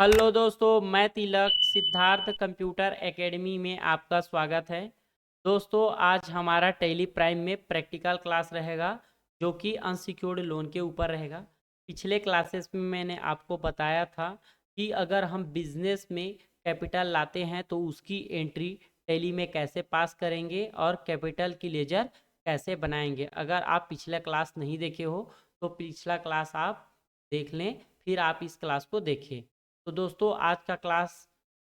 Hello दोस्तों, मैं तिलक Siddharth computer academy में आपका स्वागत है। दोस्तों, आज हमारा टेली प्राइम में प्रैक्टिकल क्लास रहेगा जो कि अनसिक्योर्ड लोन के ऊपर रहेगा। पिछले क्लासेस में मैंने आपको बताया था कि अगर हम बिजनेस में कैपिटल लाते हैं तो उसकी एंट्री टेली में कैसे पास करेंगे और कैपिटल की लेजर कैसे बनाएंगे। अगर आप पिछला क्लास नहीं देखे हो तो पिछला क्लास आप देख लें, फिर आप इस क्लास को देखें। तो दोस्तों, आज का क्लास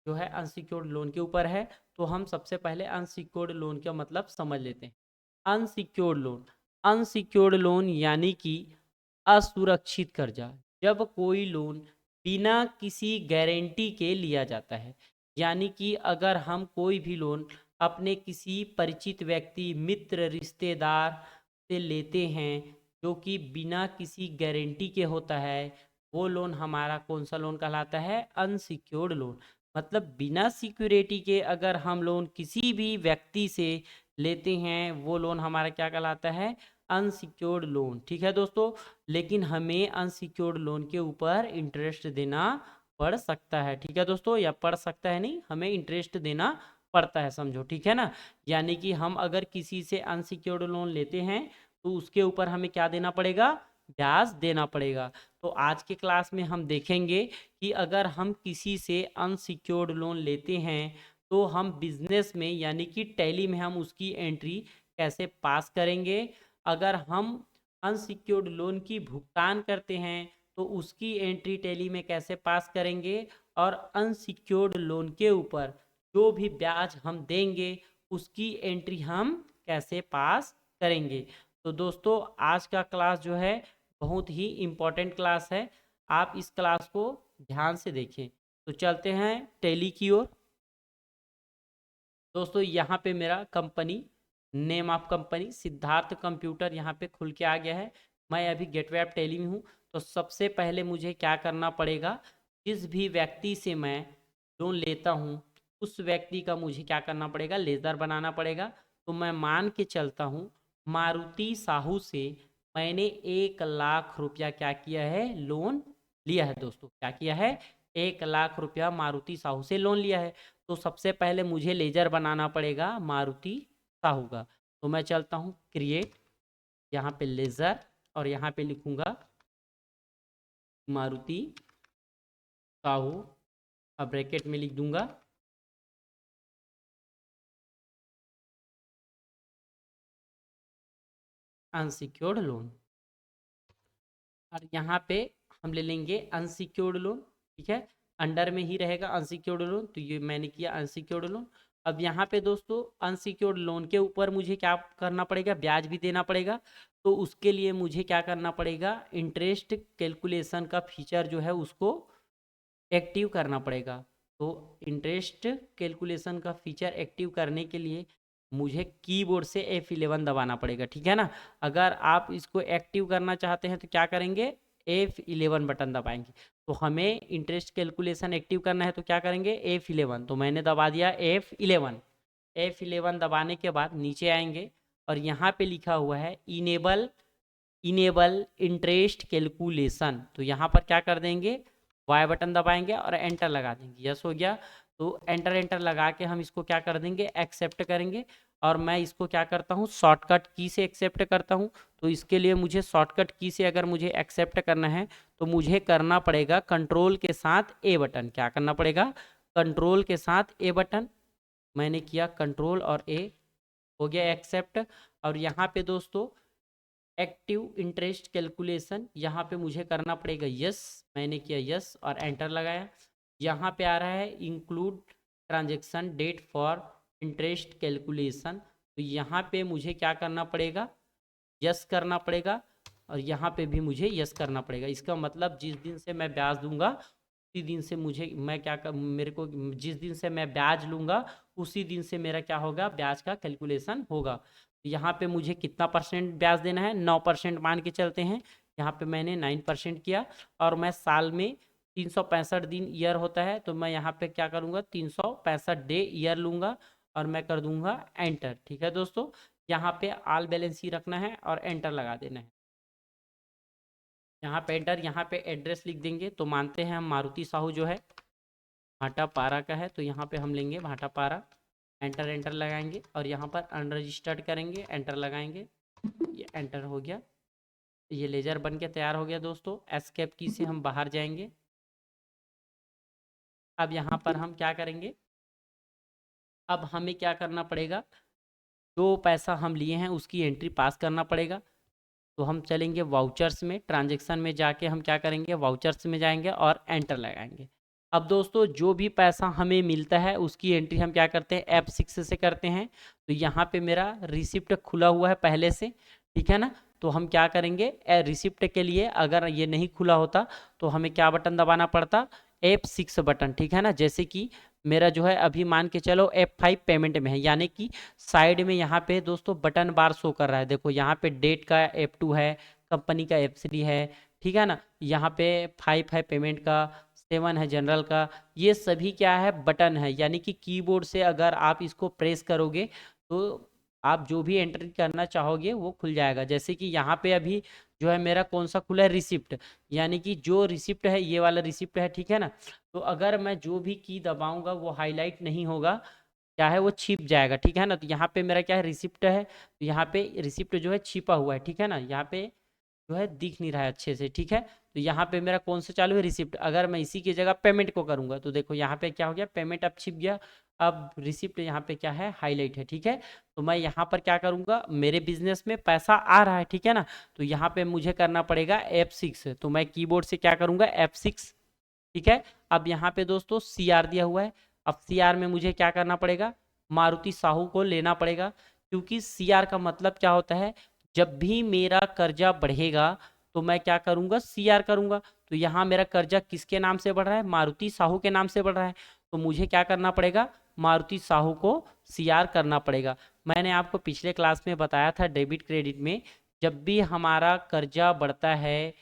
जो है अनसिक्योर्ड लोन के ऊपर है। तो हम सबसे पहले अनसिक्योर्ड लोन का मतलब समझ लेते हैं। अनसिक्योर्ड लोन यानी कि असुरक्षित कर्जा। जब कोई लोन बिना किसी गारंटी के लिया जाता है, यानी कि अगर हम कोई भी लोन अपने किसी परिचित व्यक्ति, मित्र, रिश्तेदार से लेते हैं जो कि बिना किसी गारंटी के होता है, वो लोन हमारा कौन सा लोन कहलाता है? Unsecured loan. मतलब बिना सिक्योरिटी के अगर हम लोन किसी भी व्यक्ति से लेते हैं, वो लोन हमारा क्या कहलाता है? Unsecured loan. ठीक है दोस्तों, लेकिन हमें अनसिक्योर्ड लोन के ऊपर इंटरेस्ट देना पड़ सकता है। ठीक है दोस्तों, या पड़ सकता है नहीं, हमें इंटरेस्ट देना पड़ता है, समझो। ठीक है ना? यानी कि हम अगर किसी से अनसिक्योर्ड लोन लेते हैं तो उसके ऊपर हमें क्या देना पड़ेगा? ब्याज देना पड़ेगा। तो आज के क्लास में हम देखेंगे कि अगर हम किसी से अनसिक्योर्ड लोन लेते हैं तो हम बिजनेस में यानी कि टैली में हम उसकी एंट्री कैसे पास करेंगे। अगर हम अनसिक्योर्ड लोन की भुगतान करते हैं तो उसकी एंट्री टैली में कैसे पास करेंगे, और अनसिक्योर्ड लोन के ऊपर जो भी ब्याज हम देंगे उसकी एंट्री हम कैसे पास करेंगे। तो दोस्तों, आज का क्लास जो है बहुत ही इम्पोर्टेंट क्लास है। आप इस क्लास को ध्यान से देखें। तो चलते हैं टैली की ओर। दोस्तों, यहाँ पे मेरा company, name of company Siddharth computer यहाँ पे खुल के आ गया है। मैं अभी गेटवे ऑफ टैली में हूँ। तो सबसे पहले मुझे क्या करना पड़ेगा? जिस भी व्यक्ति से मैं लोन लेता हूँ उस व्यक्ति का मुझे क्या करना पड़ेगा? लेजर बनाना पड़ेगा। तो मैं मान के चलता हूँ मारुति साहू से मैंने 1 लाख रुपया क्या किया है? लोन लिया है। दोस्तों, क्या किया है? 1 लाख रुपया मारुति साहू से लोन लिया है। तो सबसे पहले मुझे लेजर बनाना पड़ेगा मारुति साहू का। तो मैं चलता हूँ क्रिएट, यहाँ पे लेजर, और यहाँ पे लिखूंगा मारुति साहू, अब ब्रैकेट में लिख दूंगा अनसिक्योर्ड लोन। और यहाँ पे हम ले लेंगे अनसिक्योर्ड लोन। ठीक है, अंडर में ही रहेगा अनसिक्योर्ड लोन। तो ये मैंने किया अनसिक्योर्ड लोन। अब यहाँ पे दोस्तों अनसिक्योर्ड लोन के ऊपर मुझे क्या करना पड़ेगा? ब्याज भी देना पड़ेगा। तो उसके लिए मुझे क्या करना पड़ेगा? इंटरेस्ट कैलकुलेशन का फीचर जो है उसको एक्टिव करना पड़ेगा। तो इंटरेस्ट कैलकुलेशन का फीचर एक्टिव करने के लिए मुझे कीबोर्ड से F11 दबाना पड़ेगा। ठीक है ना? अगर आप इसको एक्टिव करना चाहते हैं तो क्या करेंगे? F11 बटन दबाएंगे। तो हमें इंटरेस्ट कैलकुलेशन एक्टिव करना है तो क्या करेंगे? F11। तो मैंने दबा दिया F11। F11 दबाने के बाद नीचे आएंगे और यहाँ पे लिखा हुआ है इनेबल इंटरेस्ट कैलकुलेशन। तो यहाँ पर क्या कर देंगे? वाई बटन दबाएंगे और एंटर लगा देंगे। यस हो गया। तो एंटर एंटर लगा के हम इसको क्या कर देंगे? एक्सेप्ट करेंगे। और मैं इसको क्या करता हूँ? शॉर्टकट की से एक्सेप्ट करता हूँ। तो इसके लिए मुझे शॉर्टकट की से अगर मुझे एक्सेप्ट करना है तो मुझे करना पड़ेगा कंट्रोल के साथ ए बटन। क्या करना पड़ेगा? कंट्रोल के साथ ए बटन। मैंने किया कंट्रोल और ए, हो गया एक्सेप्ट। और यहाँ पे दोस्तों एक्टिव इंटरेस्ट कैलकुलेशन, यहाँ पे मुझे करना पड़ेगा यस। मैंने किया यस और एंटर लगाया। यहाँ पे आ रहा है include transaction date for interest calculation. तो यहाँ पे मुझे क्या करना पड़ेगा? यस करना पड़ेगा। और यहाँ पे भी मुझे यस करना पड़ेगा। इसका मतलब जिस दिन से मैं ब्याज दूंगा उसी दिन से मुझे मैं क्या कर, मेरे को जिस दिन से मैं ब्याज लूंगा उसी दिन से मेरा क्या होगा? ब्याज का कैलकुलेशन होगा। यहाँ पे मुझे कितना परसेंट ब्याज देना है? 9% मान के चलते हैं। यहाँ पे मैंने 9% किया। और मैं साल में 365 दिन ईयर होता है, तो मैं यहाँ पे क्या करूँगा? 365 डे ईयर लूँगा और मैं कर दूंगा एंटर। ठीक है दोस्तों, यहाँ पे ऑल बैलेंस ही रखना है और एंटर लगा देना है। यहाँ पे एंटर, यहाँ पे एड्रेस लिख देंगे। तो मानते हैं हम मारुति साहू जो है भाटापारा का है, तो यहाँ पे हम लेंगे भाटापारा, एंटर एंटर लगाएंगे और यहाँ पर अनरजिस्टर्ड करेंगे, एंटर लगाएंगे, ये एंटर हो गया। ये लेजर बन के तैयार हो गया दोस्तों। एस्केप की से हम बाहर जाएंगे। अब यहाँ पर हम क्या करेंगे, अब हमें क्या करना पड़ेगा, जो पैसा हम लिए हैं उसकी एंट्री पास करना पड़ेगा। तो हम चलेंगे वाउचर्स में, ट्रांजैक्शन में जाके हम क्या करेंगे, वाउचर्स में जाएंगे और एंटर लगाएंगे। अब दोस्तों जो भी पैसा हमें मिलता है उसकी एंट्री हम क्या करते हैं, F6 से करते हैं। तो यहाँ पे मेरा रिसिप्ट खुला हुआ है पहले से, ठीक है ना। तो हम क्या करेंगे, रिसिप्ट के लिए अगर ये नहीं खुला होता तो हमें क्या बटन दबाना पड़ता, F6 बटन, ठीक है ना। जैसे कि मेरा जो है अभी मान के चलो F5 पेमेंट में है, यानी कि साइड में यहाँ पे दोस्तों बटन बार शो कर रहा है। देखो यहाँ पे डेट का F2 है, कंपनी का F3 है, ठीक है ना। यहाँ पे 5 है पेमेंट का, 7 है जनरल का। ये सभी क्या है, बटन है, यानी कि कीबोर्ड से अगर आप इसको प्रेस करोगे तो आप जो भी एंट्री करना चाहोगे वो खुल जाएगा। जैसे कि यहाँ पे अभी जो है मेरा कौन सा खुला है, रिसिप्ट, यानी कि जो रिसिप्ट है ये वाला रिसिप्ट है, ठीक है ना। तो अगर मैं जो भी की दबाऊंगा वो हाईलाइट नहीं होगा, क्या है, वो छिप जाएगा, ठीक है ना। तो यहाँ पे मेरा क्या है, रिसिप्ट है, तो यहाँ पे रिसिप्ट जो है छिपा हुआ है, ठीक है ना। यहाँ पे जो है दिख नहीं रहा है अच्छे से, ठीक है। तो यहाँ पे मेरा कौन सा चालू है, रिसिप्ट। अगर मैं इसी की जगह पेमेंट को करूँगा तो देखो यहाँ पे क्या हो गया, पेमेंट अब छिप गया, अब रिसिप्ट यहाँ पे क्या है, हाईलाइट है, ठीक है। तो मैं यहाँ पर क्या करूँगा, मेरे बिजनेस में पैसा आ रहा है, ठीक है ना। तो यहाँ पे मुझे करना पड़ेगा F6, तो मैं कीबोर्ड से क्या करूँगा, F6, ठीक है। अब यहाँ पे दोस्तों CR दिया हुआ है। अब CR में मुझे क्या करना पड़ेगा, मारुति साहू को लेना पड़ेगा, क्योंकि CR का मतलब क्या होता है, जब भी मेरा कर्जा बढ़ेगा तो मैं क्या करूँगा, CR करूँगा। तो यहाँ मेरा कर्जा किसके नाम से बढ़ रहा है, मारुति साहू के नाम से बढ़ रहा है, तो मुझे क्या करना पड़ेगा, मारुति साहू को CR करना पड़ेगा। मैंने आपको पिछले क्लास में बताया था, डेबिट क्रेडिट में जब भी हमारा कर्जा बढ़ता है,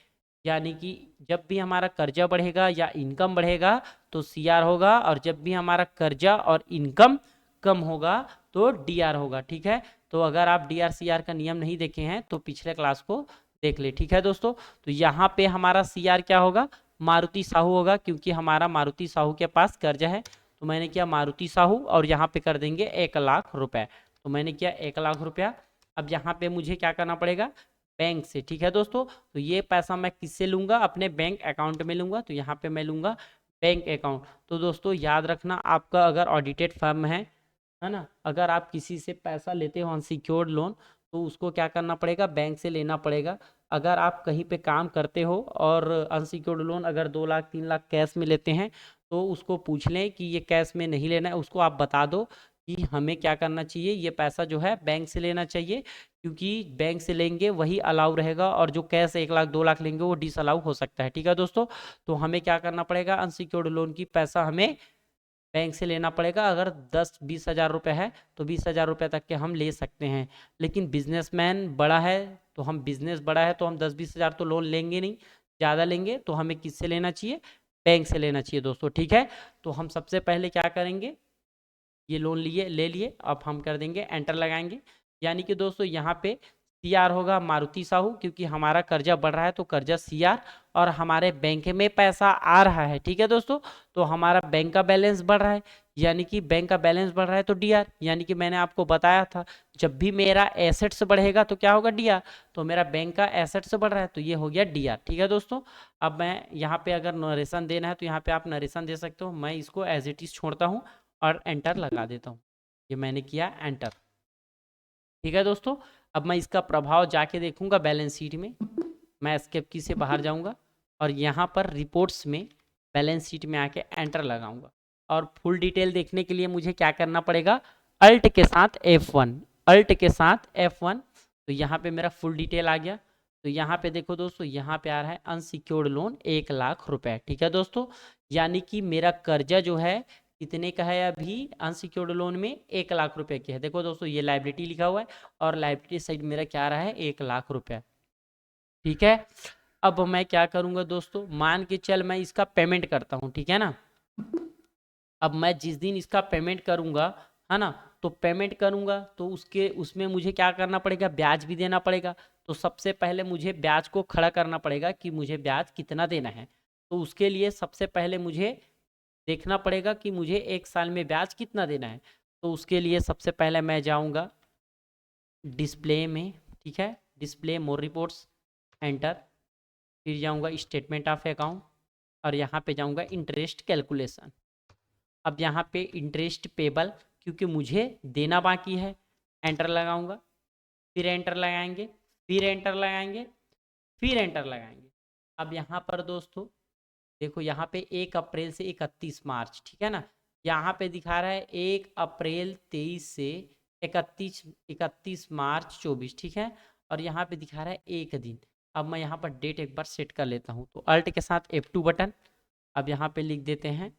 यानी कि जब भी हमारा कर्जा बढ़ेगा या इनकम बढ़ेगा तो CR होगा, और जब भी हमारा कर्जा और इनकम कम होगा तो DR होगा, ठीक है। तो अगर आप DR CR का नियम नहीं देखे हैं तो पिछले क्लास को देख ले, ठीक है दोस्तों। तो यहाँ पे हमारा CR क्या होगा, मारुति साहू होगा, क्योंकि हमारा मारुति साहू के पास कर्जा है। तो मैंने किया मारुति साहू और यहाँ पे कर देंगे 1,00,000 रुपए। तो मैंने किया 1,00,000 रुपया। अब यहाँ पे मुझे क्या करना पड़ेगा, बैंक से, ठीक है दोस्तों। तो ये पैसा मैं किससे लूँगा, अपने बैंक अकाउंट में लूँगा। तो यहाँ पे मैं लूँगा बैंक अकाउंट। तो दोस्तों याद रखना, आपका अगर ऑडिटेड फर्म है ना, अगर आप किसी से पैसा लेते हो अनसिक्योर्ड लोन, तो उसको क्या करना पड़ेगा, बैंक से लेना पड़ेगा। अगर आप कहीं पे काम करते हो और अनसिक्योर्ड लोन अगर 2,00,000 3,00,000 कैश में लेते हैं, तो उसको पूछ लें कि ये कैश में नहीं लेना है, उसको आप बता दो कि हमें क्या करना चाहिए, ये पैसा जो है बैंक से लेना चाहिए, क्योंकि बैंक से लेंगे वही अलाउ रहेगा, और जो कैश 1,00,000 2,00,000 लेंगे वो डिसअलाउ हो सकता है, ठीक है दोस्तों। तो हमें क्या करना पड़ेगा, अनसिक्योर्ड लोन की पैसा हमें बैंक से लेना पड़ेगा। अगर 10-20 हज़ार रुपये है तो 20 हज़ार रुपये तक के हम ले सकते हैं। लेकिन बिजनेसमैन बड़ा है, तो हम बिजनेस बड़ा है तो हम 10-20 हज़ार तो लोन लेंगे नहीं, ज़्यादा लेंगे। तो हमें किससे लेना चाहिए, बैंक से लेना चाहिए दोस्तों, ठीक है। तो हम सबसे पहले क्या करेंगे, ये लोन लिए ले लिए, अब हम कर देंगे एंटर लगाएंगे। यानी कि दोस्तों यहाँ पे CR होगा मारुति साहू, क्योंकि हमारा कर्जा बढ़ रहा है तो कर्जा CR, और हमारे बैंक में पैसा आ रहा है, ठीक है दोस्तों। तो हमारा बैंक का बैलेंस बढ़ रहा है, यानी कि बैंक का बैलेंस बढ़ रहा है तो DR, यानी कि मैंने आपको बताया था जब भी मेरा एसेट्स बढ़ेगा तो क्या होगा, DR। तो मेरा बैंक का एसेट्स बढ़ रहा है तो ये हो गया DR, ठीक है दोस्तों। अब मैं यहाँ पे अगर नरेशन देना है तो यहाँ पे आप नरेशन दे सकते हो, मैं इसको एज इट इज छोड़ता हूँ और एंटर लगा देता हूँ। ये मैंने किया एंटर, ठीक है दोस्तों। अब मैं इसका प्रभाव जाके देखूंगा बैलेंस शीट में। मैं एस्केप की से बाहर जाऊंगा और यहाँ पर रिपोर्ट्स में बैलेंस शीट में आके एंटर लगाऊंगा। और फुल डिटेल देखने के लिए मुझे क्या करना पड़ेगा, अल्ट के साथ F1, अल्ट के साथ F1। तो यहाँ पे मेरा फुल डिटेल आ गया। तो यहाँ पे देखो दोस्तों, यहाँ पे आ रहा है अनसिक्योर्ड लोन 1,00,000 रुपए, ठीक है दोस्तों। यानी कि मेरा कर्जा जो है कितने का है, अभी अनसिक्योर्ड लोन में 1,00,000 रुपए की है। देखो दोस्तों ये लाइबिलिटी लिखा हुआ है और लाइबिलिटी साइड मेरा क्या आ रहा है, 1,00,000 रुपया, ठीक है। अब मैं क्या करूंगा दोस्तों, मान के चल मैं इसका पेमेंट करता हूँ, ठीक है ना। अब मैं जिस दिन इसका पेमेंट करूंगा, है ना, तो पेमेंट करूंगा तो उसके उसमें मुझे क्या करना पड़ेगा, ब्याज भी देना पड़ेगा। तो सबसे पहले मुझे ब्याज को खड़ा करना पड़ेगा कि मुझे ब्याज कितना देना है। तो उसके लिए सबसे पहले मुझे देखना पड़ेगा कि मुझे एक साल में ब्याज कितना देना है। तो उसके लिए सबसे पहले मैं जाऊंगा डिस्प्ले में, ठीक है, डिस्प्ले मोर रिपोर्ट्स, एंटर, फिर जाऊंगा स्टेटमेंट ऑफ अकाउंट और यहाँ पे जाऊंगा इंटरेस्ट कैलकुलेशन। अब यहाँ पे इंटरेस्ट पेबल क्योंकि मुझे देना बाकी है, एंटर लगाऊंगा, फिर एंटर लगाएंगे, फिर एंटर लगाएंगे, फिर एंटर लगाएंगे। अब यहाँ पर दोस्तों देखो, यहाँ पे 1 अप्रैल से 31 मार्च, ठीक है ना, यहाँ पे दिखा रहा है 1 अप्रैल 23 से 31 मार्च 24, ठीक है, और यहाँ पे दिखा रहा है 1 दिन। अब मैं यहाँ पर डेट एक बार सेट कर लेता हूँ, तो अल्ट के साथ F2 बटन, अब यहाँ पे लिख देते हैं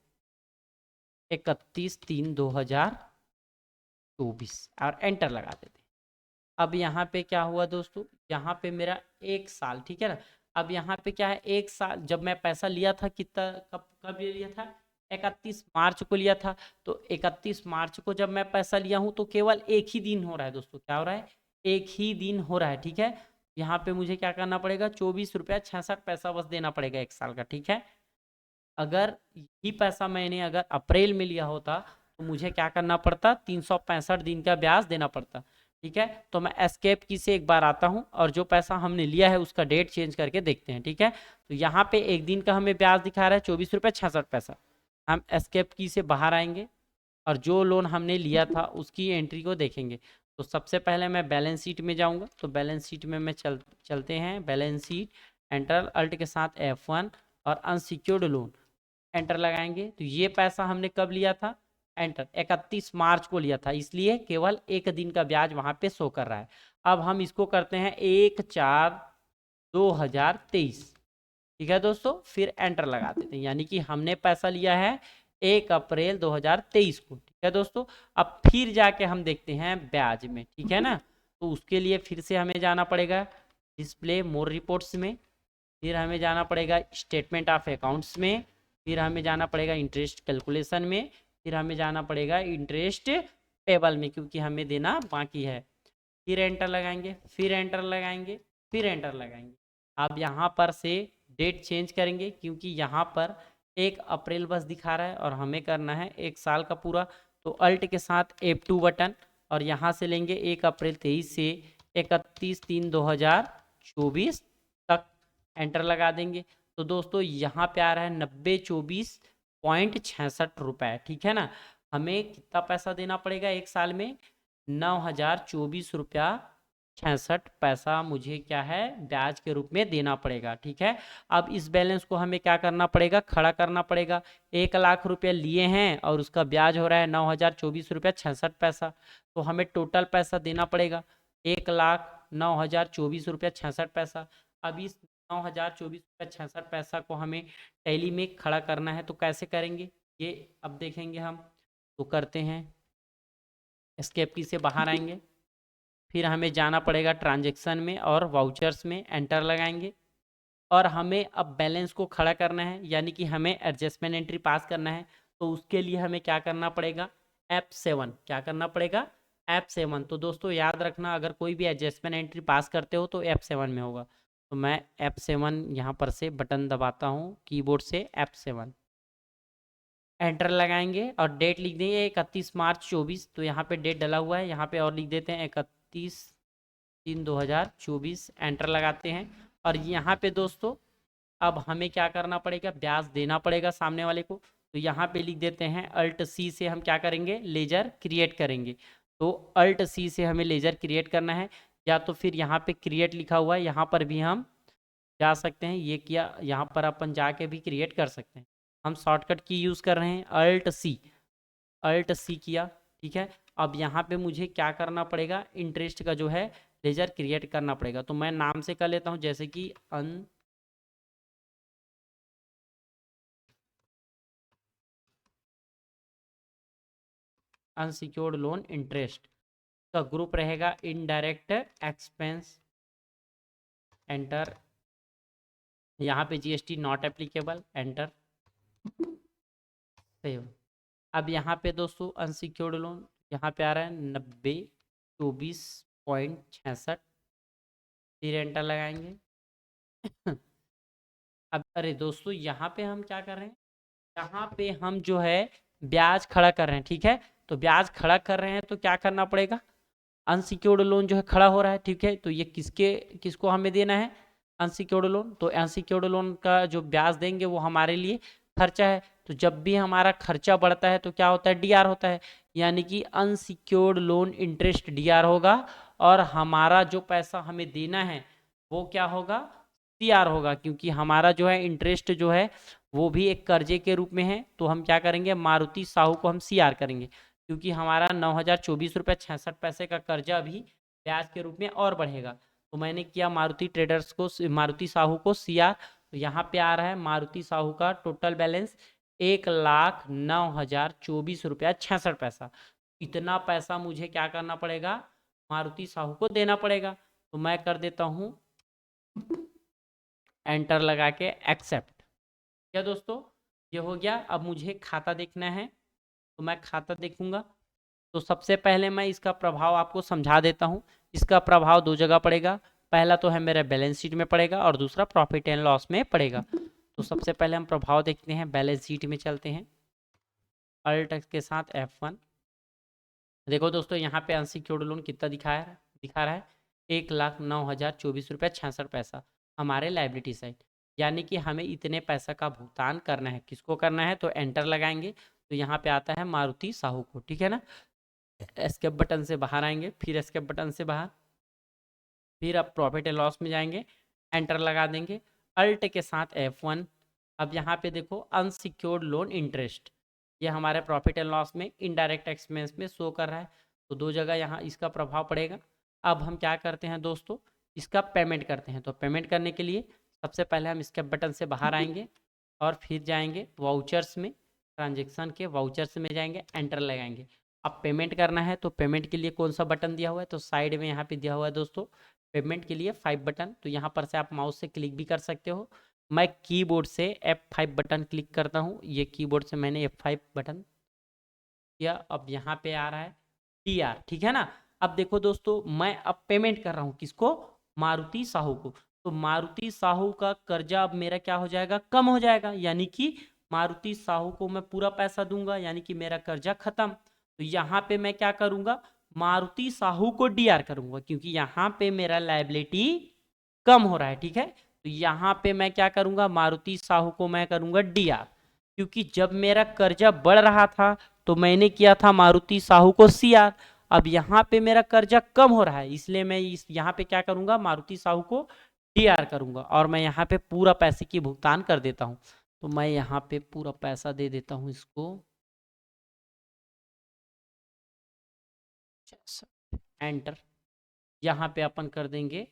31/3/2024 और एंटर लगा देते हैं। अब यहाँ पे क्या हुआ दोस्तों, यहाँ पे मेरा 1 साल, ठीक है ना। अब यहाँ पे क्या है, 1 साल जब मैं पैसा लिया था कितना, कब कब ये लिया था, 31 मार्च को लिया था। तो 31 मार्च को जब मैं पैसा लिया हूँ तो केवल एक ही दिन हो रहा है दोस्तों, क्या हो रहा है, एक ही दिन हो रहा है, ठीक है। यहाँ पे मुझे क्या करना पड़ेगा, 24 रुपया 66 पैसा बस देना पड़ेगा 1 साल का, ठीक है। अगर यही पैसा मैंने अगर अप्रैल में लिया होता तो मुझे क्या करना पड़ता, 365 दिन का ब्याज देना पड़ता, ठीक है। तो मैं एस्केप की से एक बार आता हूँ और जो पैसा हमने लिया है उसका डेट चेंज करके देखते हैं, ठीक है। तो यहाँ पे एक दिन का हमें ब्याज दिखा रहा है 24 रुपया 66 पैसा। हम एस्केप की से बाहर आएंगे और जो लोन हमने लिया था उसकी एंट्री को देखेंगे। तो सबसे पहले मैं बैलेंस शीट में जाऊंगा, तो बैलेंस शीट में मैं चलते हैं, बैलेंस शीट, एंटर अल्ट के साथ F1 और अनसिक्योर्ड लोन, एंटर लगाएंगे। तो ये पैसा हमने कब लिया था, एंटर 31 मार्च को लिया था, इसलिए केवल एक दिन का ब्याज वहां पे शो कर रहा है। अब हम इसको करते हैं 1/4/2023, ठीक है दोस्तों, फिर एंटर लगा देते हैं, यानी कि हमने पैसा लिया है 1 अप्रैल 2023 को, ठीक है दोस्तों। अब फिर जाके हम देखते हैं ब्याज में, ठीक है ना। तो उसके लिए फिर से हमें जाना पड़ेगा डिस्प्ले मोर रिपोर्ट्स में, फिर हमें जाना पड़ेगा स्टेटमेंट ऑफ अकाउंट्स में, फिर हमें जाना पड़ेगा इंटरेस्ट कैलकुलेशन में, फिर हमें जाना पड़ेगा इंटरेस्ट पेबल में क्योंकि हमें देना बाकी है, फिर एंटर लगाएंगे, फिर एंटर लगाएंगे, फिर एंटर लगाएंगे। अब यहाँ पर से डेट चेंज करेंगे क्योंकि यहाँ पर 1 अप्रैल बस दिखा रहा है और हमें करना है 1 साल का पूरा। तो अल्ट के साथ F2 बटन और यहाँ से लेंगे 1 अप्रैल 23 से 31/3/2024 तक, एंटर लगा देंगे। तो दोस्तों यहाँ पे आ रहा है 9024.66 रुपए, ठीक है ना। हमें कितना पैसा देना पड़ेगा एक साल में, 9024 रुपया 66 पैसा मुझे क्या है ब्याज के रूप में देना पड़ेगा, ठीक है। अब इस बैलेंस को हमें क्या करना पड़ेगा, खड़ा करना पड़ेगा। 1 लाख रुपया लिए हैं और उसका ब्याज हो रहा है 9024 रुपया 66 पैसा, तो हमें टोटल पैसा देना पड़ेगा 1,09,024 रुपया 66 पैसा। अब इस 9024 रुपया 66 पैसा को हमें टैली में खड़ा करना है, तो कैसे करेंगे ये अब देखेंगे हम। तो करते हैं, एस्केप की से बाहर आएंगे, फिर हमें जाना पड़ेगा ट्रांजैक्शन में और वाउचर्स में, एंटर लगाएंगे और हमें अब बैलेंस को खड़ा करना है, यानी कि हमें एडजस्टमेंट एंट्री पास करना है। तो उसके लिए हमें क्या करना पड़ेगा, F7, क्या करना पड़ेगा, F7। तो दोस्तों याद रखना, अगर कोई भी एडजस्टमेंट एंट्री पास करते हो तो F7 में होगा। तो मैं F7 यहाँ पर से बटन दबाता हूँ कीबोर्ड से, F7 एंटर लगाएंगे और डेट लिख देंगे 31 मार्च 24। तो यहाँ पे डेट डला हुआ है, यहाँ पे और लिख देते हैं 31/3/2024, एंटर लगाते हैं। और यहाँ पे दोस्तों अब हमें क्या करना पड़ेगा, ब्याज देना पड़ेगा सामने वाले को। तो यहाँ पे लिख देते हैं अल्ट सी से हम क्या करेंगे, लेजर क्रिएट करेंगे। तो अल्ट सी से हमें लेजर क्रिएट करना है, या तो फिर यहाँ पे क्रिएट लिखा हुआ है, यहाँ पर भी हम जा सकते हैं, ये किया, यहाँ पर अपन जाके भी क्रिएट कर सकते हैं। हम शॉर्टकट की यूज़ कर रहे हैं, अल्ट सी, अल्ट सी किया, ठीक है। अब यहाँ पे मुझे क्या करना पड़ेगा, इंटरेस्ट का जो है लेजर क्रिएट करना पड़ेगा। तो मैं नाम से कर लेता हूँ, जैसे कि अनसिक्योर्ड लोन इंटरेस्ट का ग्रुप रहेगा इनडायरेक्ट एक्सपेंस, एंटर। यहाँ पे GST not applicable, enter, save. अब यहाँ पे दोस्तों अनसिक्योर्ड लोन यहाँ पे आ रहा है 9024.66, फिर एंटर लगाएंगे। अब अरे दोस्तों यहाँ पे हम क्या कर रहे हैं, यहाँ पे हम जो है ब्याज खड़ा कर रहे हैं, ठीक है। तो ब्याज खड़ा कर रहे हैं तो क्या करना पड़ेगा, अनसिक्योर्ड लोन जो है खड़ा हो रहा है, ठीक है। तो ये किसको हमें देना है, अनसिक्योर्ड लोन। तो अनसिक्योर्ड लोन का जो ब्याज देंगे वो हमारे लिए खर्चा है। तो जब भी हमारा खर्चा बढ़ता है तो क्या होता है, डीआर होता है, यानी कि अनसिक्योर्ड लोन इंटरेस्ट डीआर होगा, और हमारा जो पैसा हमें देना है वो क्या होगा, सीआर होगा, क्योंकि हमारा जो है इंटरेस्ट जो है वो भी एक कर्जे के रूप में है। तो हम क्या करेंगे, मारुति साहू को हम सीआर करेंगे, क्योंकि हमारा 9,024 रुपये 66 पैसे का कर्जा अभी ब्याज के रूप में और बढ़ेगा। तो मैंने किया मारुति ट्रेडर्स को, मारुति साहू को सीआर। तो यहाँ पे आ रहा है मारुति साहू का टोटल बैलेंस 1,09,024 रुपया 66 पैसा। इतना पैसा मुझे क्या करना पड़ेगा, मारुति साहू को देना पड़ेगा। तो मैं कर देता हूँ एंटर लगा के एक्सेप्ट। क्या दोस्तों, ये हो गया। अब मुझे खाता देखना है, तो मैं खाता देखूंगा। तो सबसे पहले मैं इसका प्रभाव आपको समझा देता हूँ। इसका प्रभाव दो जगह पड़ेगा, पहला तो है मेरे बैलेंस शीट में पड़ेगा और दूसरा प्रॉफिट एंड लॉस में पड़ेगा। तो सबसे पहले हम प्रभाव देखते हैं, बैलेंस शीट में चलते हैं, अल्ट के साथ F1। देखो दोस्तों, यहाँ पे अनसिक्योर्ड लोन कितना दिखा रहा है 1,09,024 रुपया 66 पैसा हमारे लाइबिलिटी साइड, यानी कि हमें इतने पैसा का भुगतान करना है। किसको करना है, तो एंटर लगाएंगे तो यहाँ पे आता है मारुति साहू को, ठीक है ना। एस्केप बटन से बाहर आएंगे, फिर एस्केप बटन से बाहर, फिर अब प्रॉफिट एंड लॉस में जाएंगे, एंटर लगा देंगे, अल्ट के साथ F1। अब यहाँ पे देखो अनसिक्योर्ड लोन इंटरेस्ट, ये हमारे प्रॉफिट एंड लॉस में इनडायरेक्ट एक्सपेंस में शो कर रहा है। तो दो जगह यहाँ इसका प्रभाव पड़ेगा। अब हम क्या करते हैं दोस्तों, इसका पेमेंट करते हैं। तो पेमेंट करने के लिए सबसे पहले हम स्केप बटन से बाहर आएंगे और फिर जाएंगे वाउचर्स में, ट्रांजेक्शन के वाउचर्स में जाएंगे, एंटर लगाएंगे। अब पेमेंट करना है तो पेमेंट के लिए कौन सा बटन दिया हुआ है, तो साइड में यहाँ पे दिया हुआ है दोस्तों पेमेंट के लिए 5 बटन। तो यहाँ पर से आप माउस से क्लिक भी कर सकते हो। मैं कीबोर्ड से F5 बटन क्लिक करता हूँ, ये कीबोर्ड से मैंने F5 बटन किया। अब यहाँ पे आ रहा है टीआर, ठीक है ना। अब देखो दोस्तों, मैं अब पेमेंट कर रहा हूँ किसको, मारुति साहू को। तो मारुति साहू का कर्जा अब मेरा क्या हो जाएगा, कम हो जाएगा, यानी कि मारुति साहू को मैं पूरा पैसा दूंगा, यानी कि मेरा कर्जा खत्म। तो यहाँ पे मैं क्या करूंगा, मारुति साहू को डीआर करूंगा, क्योंकि यहाँ पे मेरा लाइबिलिटी कम हो रहा है, ठीक है। तो यहाँ पे मैं क्या करूंगा, मारुति साहू को मैं करूंगा डीआर, क्योंकि जब मेरा कर्जा बढ़ रहा था तो मैंने किया था मारुति साहू को सीआर। अब यहाँ पे मेरा कर्जा कम हो रहा है, इसलिए मैं यहाँ पे क्या करूंगा, मारुति साहू को डीआर करूंगा, और मैं यहाँ पे पूरा पैसे की भुगतान कर देता हूँ। तो मैं यहाँ पे पूरा पैसा दे देता हूँ इसको, एंटर। यहाँ पे अपन कर देंगे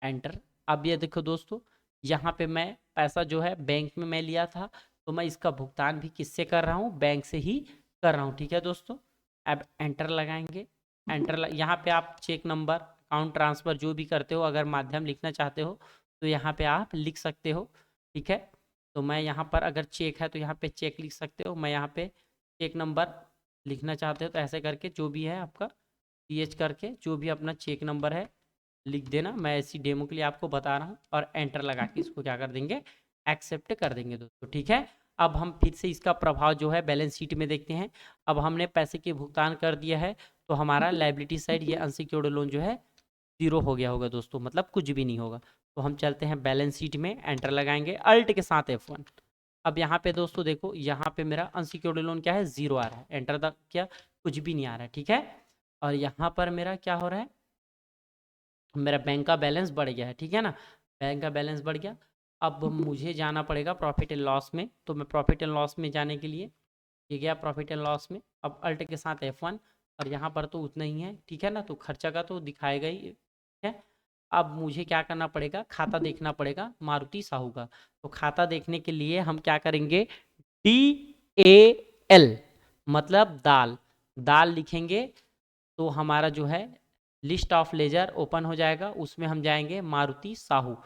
एंटर। अब ये देखो दोस्तों, यहाँ पे मैं पैसा जो है बैंक में मैं लिया था, तो मैं इसका भुगतान भी किससे कर रहा हूँ, बैंक से ही कर रहा हूँ, ठीक है दोस्तों। अब एंटर लगाएंगे, यहाँ पे आप चेक नंबर, अकाउंट ट्रांसफ़र जो भी करते हो, अगर माध्यम लिखना चाहते हो तो यहाँ पे आप लिख सकते हो, ठीक है। तो मैं यहाँ पर अगर चेक है तो यहाँ पे चेक लिख सकते हो, मैं यहाँ पे चेक नंबर लिखना चाहते हो तो ऐसे करके जो भी है आपका CH करके जो भी अपना चेक नंबर है लिख देना। मैं ऐसी डेमो के लिए आपको बता रहा हूँ, और एंटर लगा के इसको क्या कर देंगे, एक्सेप्ट कर देंगे दोस्तों, ठीक है। अब हम फिर से इसका प्रभाव जो है बैलेंस शीट में देखते हैं। अब हमने पैसे के भुगतान कर दिया है, तो हमारा लाइबिलिटी साइड ये अनसिक्योर्ड लोन जो है जीरो हो गया होगा दोस्तों, मतलब कुछ भी नहीं होगा। तो हम चलते हैं बैलेंस शीट में, एंटर लगाएंगे अल्ट के साथ F1। अब यहाँ पे दोस्तों देखो, यहाँ पे मेरा अनसिक्योर्ड लोन क्या है, जीरो आ रहा है, एंटर द क्या, कुछ भी नहीं आ रहा है, ठीक है। और यहाँ पर मेरा क्या हो रहा है, मेरा बैंक का बैलेंस बढ़ गया है, ठीक है ना, बैंक का बैलेंस बढ़ गया। अब मुझे जाना पड़ेगा प्रॉफिट एंड लॉस में। तो मैं प्रॉफिट एंड लॉस में जाने के लिए ये गया प्रॉफिट एंड लॉस में, अब अल्ट के साथ F1। और यहाँ पर तो उतना ही है, ठीक है ना, तो खर्चा का तो दिखाएगा ही, ठीक है। अब मुझे क्या करना पड़ेगा, खाता देखना पड़ेगा मारुति साहू का। तो खाता देखने के लिए हम क्या करेंगे, DAL मतलब दाल, दाल लिखेंगे तो हमारा जो है लिस्ट ऑफ लेजर ओपन हो जाएगा, उसमें हम जाएंगे मारुति साहू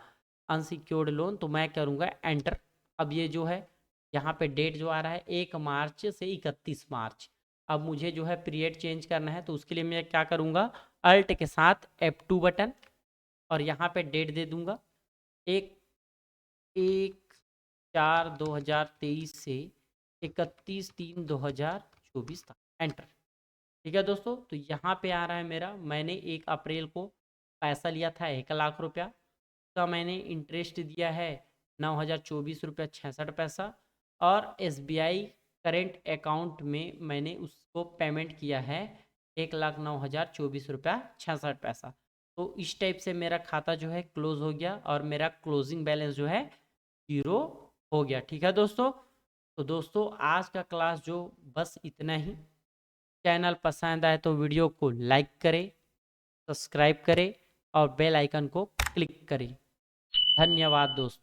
अनसिक्योर्ड लोन, तो मैं करूँगा एंटर। अब ये जो है यहाँ पे डेट जो आ रहा है 1 मार्च से 31 मार्च। अब मुझे जो है पीरियड चेंज करना है, तो उसके लिए मैं क्या करूँगा, अल्ट के साथ F2 बटन, और यहाँ पे डेट दे दूँगा एक 1/4/2023 से 31/3/2024 तक। एंटर। ठीक है दोस्तों, तो यहाँ पे आ रहा है मेरा, मैंने 1 अप्रैल को पैसा लिया था 1 लाख रुपया का, मैंने इंटरेस्ट दिया है 9,024 रुपया 66 पैसा, और SBI करेंट अकाउंट में मैंने उसको पेमेंट किया है 1,09,024 रुपया 66 पैसा। तो इस टाइप से मेरा खाता जो है क्लोज हो गया और मेरा क्लोजिंग बैलेंस जो है 0 हो गया। ठीक है दोस्तों, तो दोस्तों आज का क्लास जो बस इतना ही। चैनल पसंद आए तो वीडियो को लाइक करें, सब्सक्राइब करें और बेल आइकन को क्लिक करें। धन्यवाद दोस्तों।